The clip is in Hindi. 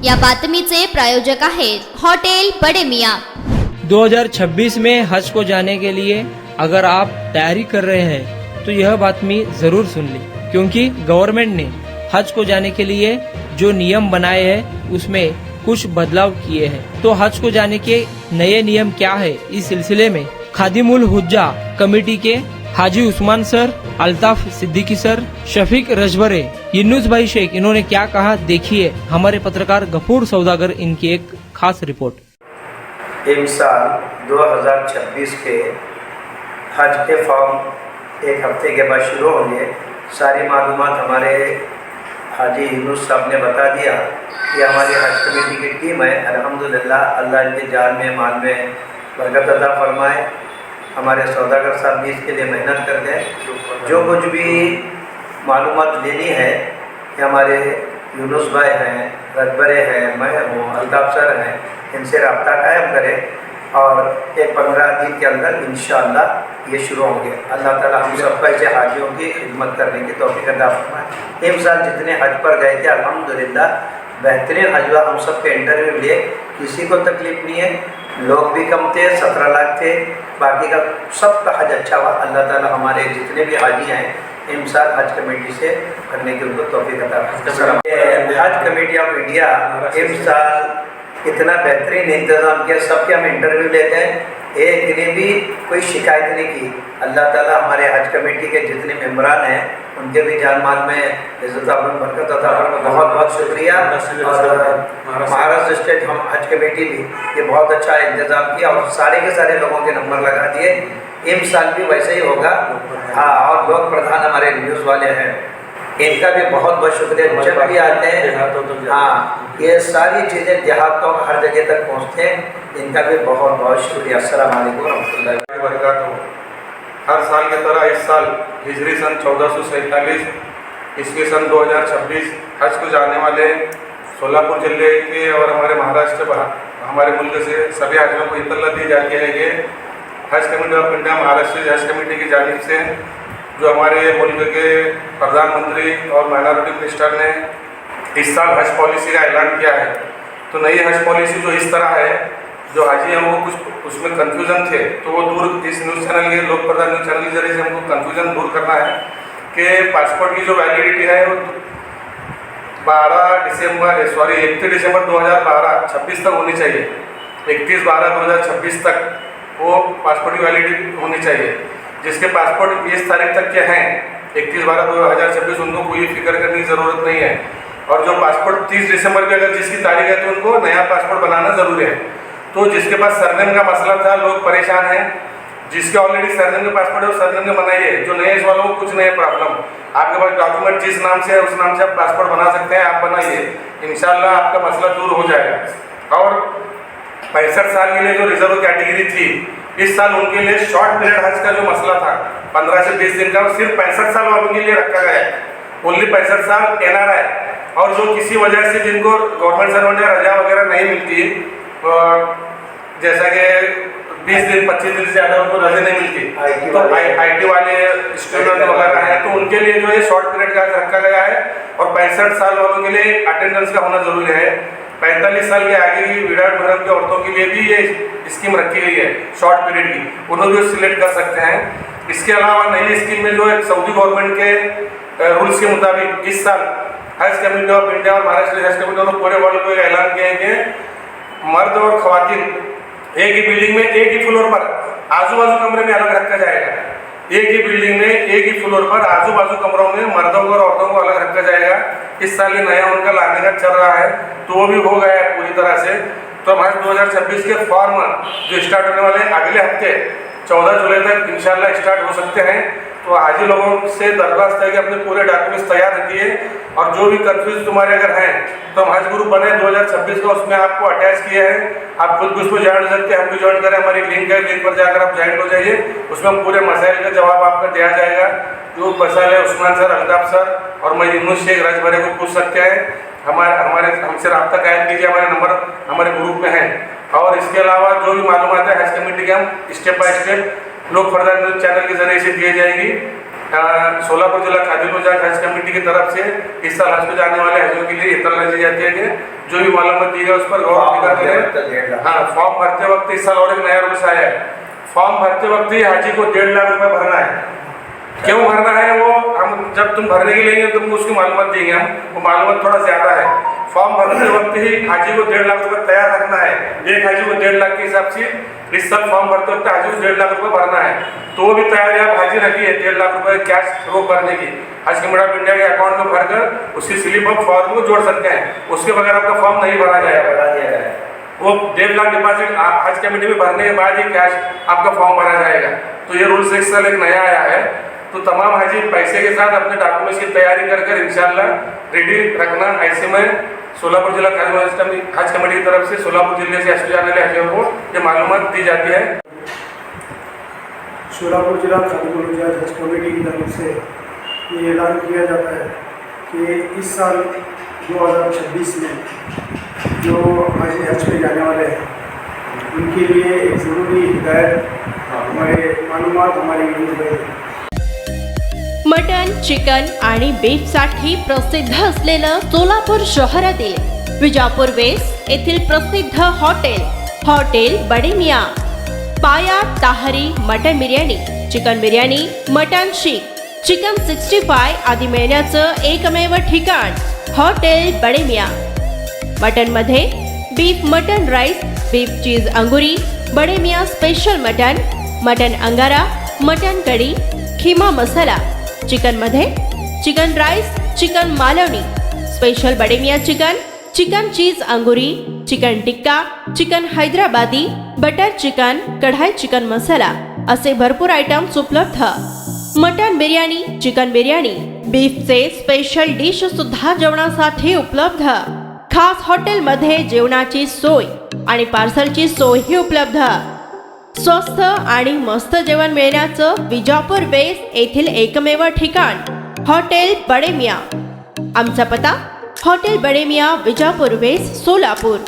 या बातमीचे प्रायोजक आहेत हॉटेल बड़े मियां। 2026 में हज को जाने के लिए अगर आप तैयारी कर रहे हैं तो यह बातमी जरूर सुन लें, क्योंकि गवर्नमेंट ने हज को जाने के लिए जो नियम बनाए हैं उसमें कुछ बदलाव किए हैं। तो हज को जाने के नए नियम क्या है, इस सिलसिले में खादिमुल हुज्जा कमेटी के हाजी उस्मान सर, अल्ताफ सिद्दीकी सर, शफीक रजबरे, यूनुस भाई शेख, इन्होंने क्या कहा, देखिए हमारे पत्रकार गफूर सौदागर इनकी एक खास रिपोर्ट। इस साल 2026 के हज के फॉर्म एक हफ्ते के बाद शुरू होंगे। सारी मालूमात हमारे हाजी यूनुस साहब ने बता दिया। ये हमारी हज कमेटी की टीम है। अल्हम्दुलिल्लाह, अल्लाह इनके जान में माल में बरकत अता फरमाए। हमारे सौदागर साहब भी इसके लिए मेहनत करते हैं। जो कुछ भी मालूमात लेनी है, ये हमारे यूनुस भाई हैं, रजबरे हैं, मैं हूँ, अल्ताफ सर हैं, इनसे रब्ता कायम करें और एक 15 दिन के अंदर इंशाअल्लाह ये शुरू होंगे। अल्लाह ताला हम सब ऐसे हाजियों की खिदमत करने की तौफीक अता फरमाए। इस साल जितने हज पर गए थे अल्हम्दुलिल्लाह बेहतरीन हज हुआ। हम सब के इंटरव्यू लिए, किसी को तकलीफ नहीं है, लोग भी कम थे, 17 लाख थे, बाकी का सबका हज अच्छा हुआ। अल्लाह ताला हमारे जितने भी हाजी हैं इमसाल हज कमेटी से करने की उनको तौफीक अता फरमाए। हज कमेटी ऑफ इंडिया इमसाल इतना बेहतरीन इंतज़ाम किया, सबके हम इंटरव्यू लेते हैं, एक ने भी कोई शिकायत नहीं की। अल्लाह ताला हमारे हज कमेटी के जितने मेम्बरान हैं उनके भी जान माल में इज़्ज़त और बरकत अता फरमाए। बहुत बहुत शुक्रिया। और महाराष्ट्र स्टेट हम हज कमेटी भी ये बहुत अच्छा इंतज़ाम किया और सारे के सारे लोगों के नंबर लगा दिए। इस साल भी वैसे ही होगा। हाँ, और लोक प्रधान हमारे न्यूज़ वाले हैं, इनका भी बहुत बहुत शुक्रिया। जब भी आते हैं, हाँ, ये सारी चीज़ें देहातों हर जगह तक पहुँचते हैं, इनका भी बहुत बहुत शुक्रिया। अस्सलाम वालेकुम रहमतुल्लाहि व बरकातहू। हर साल की तरह इस साल हिजरी सन 1447 ईस्वी सन 2026 हज को जाने वाले सोलापुर जिले के और हमारे महाराष्ट्र हमारे मुल्क से सभी हाजियों को इत्तला दी जाती है कि हज कमेटी ऑफ इंडिया महाराष्ट्र हज कमेटी की जानिब से जो हमारे मुल्क के प्रधानमंत्री और माइनॉरिटी मिनिस्टर ने इस साल हज पॉलिसी का ऐलान किया है। तो नई हज पॉलिसी जो इस तरह है, जो हाजी हैं वो कुछ उसमें कन्फ्यूज़न थे, तो वो दूर इस न्यूज़ चैनल के लोक प्रधान न्यूज़ चैनल के जरिए से हमको कन्फ्यूज़न दूर करना है कि पासपोर्ट की जो वैलिडिटी है वो 31 दिसंबर 2026 तक होनी चाहिए। 31/12/2026 तक वो पासपोर्ट की वैलिडिटी होनी चाहिए। जिसके पासपोर्ट 20 तारीख तक के हैं 31/12/2026 उनको कोई फिक्र करने की ज़रूरत नहीं है। और जो पासपोर्ट 30 दिसंबर की अगर जिसकी तारीख है तो उनको नया पासपोर्ट बनाना ज़रूरी है। तो जिसके पास सरनेम का मसला था, लोग परेशान हैं, जिसके ऑलरेडी सरनेम के पासपोर्ट है वो सरनेम के बनाइए। जो नए इस वालों को कुछ नहीं है प्रॉब्लम, आपके पास डॉक्यूमेंट जिस नाम से है उस नाम से आप पासपोर्ट बना सकते हैं, आप बनाइए, इंशाल्लाह आपका मसला दूर हो जाएगा। और 65 साल के लिए जो रिजर्व कैटेगरी थी, इस साल उनके लिए शॉर्ट पीरियड हज का जो मसला था 15 से 20 दिन का, वो सिर्फ 65 साल वालों के लिए रखा गया है। ओनली 65 साल NRI और जो किसी वजह से जिनको गवर्नमेंट सर्वेंट या रजा वगैरह नहीं मिलती, जैसा कि 20 दिन 25 दिन से ज़्यादा उनको रजा नहीं मिलती, तो IT वाले स्टूडेंट वगैरह हैं, तो उनके लिए जो है शॉर्ट पीरियड का रखा गया है। और 65 साल वालों के लिए अटेंडेंस का होना जरूरी है। 45 साल के आगे की विराट महरम की औरतों के लिए भी ये स्कीम रखी गई है शॉर्ट पीरियड की, उन्होंने भी सिलेक्ट कर सकते हैं। इसके अलावा नई स्कीम में जो है सऊदी गवर्नमेंट के रूल्स के मुताबिक इस साल हज कमेटी ऑफ इंडिया और महाराष्ट्र हज कमेटी ने पूरे वर्ल्ड को ऐलान किया है कि मर्द और खवातीन एक ही बिल्डिंग में एक ही फ्लोर पर आजू बाजू कमरे में अलग रखा जाएगा। एक ही बिल्डिंग में एक ही फ्लोर पर आजू बाजू कमरों में मर्दों को और औरतों को अलग रखा जाएगा। इस साल ये नया उनका लाने का चल रहा है, तो वो भी हो गया है पूरी तरह से। तो हमारे 2026 के फॉर्म जो स्टार्ट होने वाले अगले हफ्ते 14 जुलाई तक इंशाल्लाह स्टार्ट हो सकते हैं। तो हाजी लोगों से दरख्वास्त है कि अपने पूरे डॉक्यूमेंट्स तैयार रखिए और जो भी कंफ्यूज तुम्हारे अगर हैं तो हम हज ग्रुप बने 2026 का, उसमें आपको अटैच किया है, आप खुद भी उसमें ज्वाइन हो सकते हैं, हम भी ज्वाइन करें, हमारी लिंक है, लिंक पर जाकर आप ज्वाइन हो जाइए। उसमें हम पूरे मसाइल का जवाब आपका दिया जाएगा। जो मसाइल है उस्मान सर, अल्ताफ सर और मैं यूनुस शेख रजबरे को पूछ सकते हैं। हमसे रब्ता कायम कीजिए, हमारे नंबर हमारे ग्रुप में है। और इसके अलावा जो भी मालूमात है हज कमेटी के हम स्टेप बाय स्टेप लोक प्रधान न्यूज़ चैनल के जरिए से दिए जाएंगी। सोलापुर जिला खादी गुजरात हज कमेटी की तरफ से इस साल हज को जाने वाले हजों के लिए इतना दी जाती है कि जो भी मालूमात दी है उस पर गौर करें। हाँ, फॉर्म भरते वक्त इस साल और एक नया रूल्स आया है। फॉर्म भरते वक्त ही हाजी को 1.5 लाख रुपए भरना है। क्यों भरना है वो हम जब तुम भरने के लेंगे तुमको उसकी मालूमात देंगे हम, वो मालूमात थोड़ा ज़्यादा है। फॉर्म भरते वक्त ही हाजी को 1.5 लाख रुपए तैयार रखना है। एक हाजी को 1.5 लाख के हिसाब से इस साल फॉर्म भरते वक्त हाजी को 1.5 लाख रुपए भरना है। तो वो भी तैयारी आप हाजी रखिए 1.5 लाख रुपए कैश रो करने की। हज कमेटी ऑफ इंडिया के अकाउंट में भरकर उसकी स्लिप ऑफ फॉर्म को जोड़ सकते हैं। उसके बगैर आपका फॉर्म नहीं भरा जाएगा। वो 1.5 लाख डिपॉजिट हज कमेटी में भरने के बाद ही कैश आपका फॉर्म भरा जाएगा। तो ये रूल्स इस साल एक नया आया है। तो तमाम हाजी पैसे के साथ अपने डॉक्यूमेंट्स की तैयारी कर इंशाल्लाह रेडी रखना। ऐसे में सोलापुर जिला हज कमेटी की तरफ से सोलापुर जिले से हज जाने वाले हजों को ये मालूमात दी जाती है। सोलापुर जिला खादी गुजरात हज कमेटी की तरफ से ये ऐलान किया जाता है कि इस साल 2026 में जो हाजी हज पे जाने वाले हैं उनके लिए एक ज़रूरी हिदायत हमारे मालूमात हमारी न्यूज़ में मटन, चिकन आणि बीफसाठी प्रसिद्ध असलेलं सोलापूर शहरातील विजापूर वेस्ट येथील प्रसिद्ध hotel Bade Miyan paya tahari mutton biryani, chicken biryani, mutton seekh, chicken 65 आदी मिळण्याचं एकमेव ठिकाण हॉटेल बडे मियाँ। मटनमध्ये beef mutton rice, beef cheese angoori, Bade Miyan special mutton angara, mutton kadhi, keema masala, चिकनमध्ये chicken rice, chicken Malvani, special Bade Miyan chicken cheese angoori, chicken tikka, chicken Hyderabadi, butter chicken, kadai chicken masala असे भरपूर आयटम्स उपलब्ध। मटन बिर्याणी, चिकन बिर्याणी, बीफचे स्पेशल डिश सुद्धा जेवणासाठी उपलब्ध। खास हॉटेलमध्ये जेवणाची सोय आणि पार्सलची सोयही उपलब्ध। स्वस्त आणि मस्त जेवण मिळण्याचं विजापूर वेस्ट येथील एकमेव ठिकाण हॉटेल बडे मियाँ। आमचा पत्ता हॉटेल बडे मियाँ, विजापूर वेस्ट, सोलापूर।